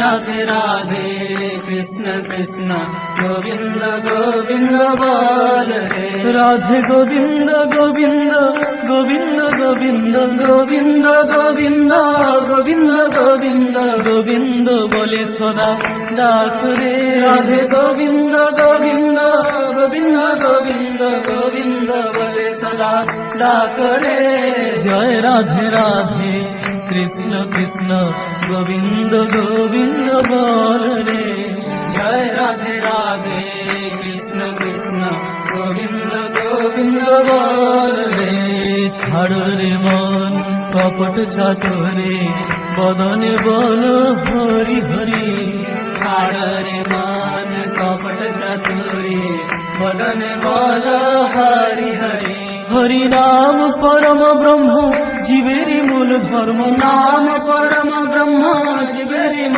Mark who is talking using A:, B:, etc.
A: রাধে রাধে কৃষ্ণ কৃষ্ণ গোবিন্দ গোবিন্দ বল রে
B: রাধে গোবিন্দ গোবিন্দ গোবিন্দ গোবিন্দ
A: গোবিন্দ গোবিন্দ গোবিন্দ গোবিন্দ
B: গোবিন্দ বলে সদা ডাক রে
A: রাধে গোবিন্দ গোবিন্দ গোবিন্দ গোবিন্দ গোবিন্দ বলে সদা ডাক রে
B: জয় রাধে রাধে কৃষ্ণ কৃষ্ণ গোবিন্দ গোবিন্দ বল রে
A: জয় রাধে রাধে কৃষ্ণ কৃষ্ণ গোবিন্দ গোবিন্দ বল রে
B: ছাড় রে মন কপট ছাতরে বদনে বল হরি হরি
A: ছাড় রে মান কপট চতুরি বদন বল হরি হরি
B: হরি নাম পরম ব্রহ্ম জীবেরই মূল ধর্ম
A: নাম পরম ব্রহ্ম জীবের